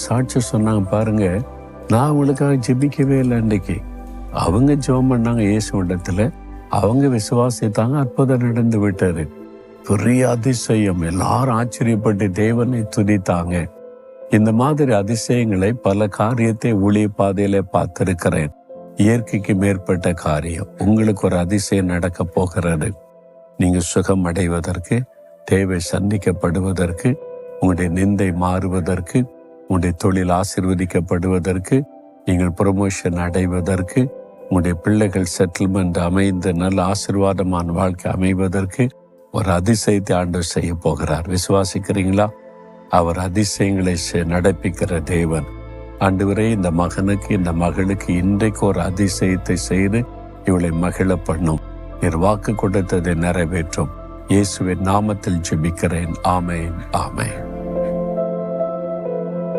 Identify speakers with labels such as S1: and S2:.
S1: சாட்சி சொன்னாங்க பாருங்க, நான் உங்களுக்காக ஜெபிக்கவே இல்லை. அன்றைக்கு அவங்க ஜெபம் பண்ணாங்க இயேசுவிடத்துல, அவங்க விசுவாசித்தாங்க, அற்புதம் நடந்து விட்டாரு. பெரிய அதிசயம், எல்லாரும் ஆச்சரியப்பட்டு தேவனை துதித்தாங்க. இந்த மாதிரி அதிசயங்களை பல காரியத்தை ஊழிய பாதையில பார்த்திருக்கிறேன். இயற்கைக்கு மேற்பட்ட காரியம் உங்களுக்கு ஒரு அதிசயம் நடக்க போகிறது. நீங்க சுகம் அடைவதற்கு, தேவை சந்திக்கப்படுவதற்கு, உங்களுடைய நிந்தை மாறுவதற்கு, உங்களுடைய தொழில் ஆசீர்வதிக்கப்படுவதற்கு, நீங்கள் ப்ரொமோஷன் அடைவதற்கு, உங்களுடைய பிள்ளைகள் செட்டில்மெண்ட் அமைந்து நல்ல ஆசீர்வாதமான வாழ்க்கை அமைவதற்கு ஒரு அதிசயத்தை ஆண்டவர் செய்ய போகிறார். விசுவாசிக்கிறீங்களா? அவர் அதிசயங்களை நடப்பிக்கிற தேவன். ஆண்டவரே, இந்த மகனுக்கு இந்த மகளுக்கு இன்றைக்கு ஒரு அதிசயத்தை செய்து இவளை மகிழ பண்ணும். நீர் வாக்கு கொடுத்ததை நிறைவேற்றும். இயேசுவின் நாமத்தில் ஜெபிக்கிறேன். ஆமேன், ஆமேன்.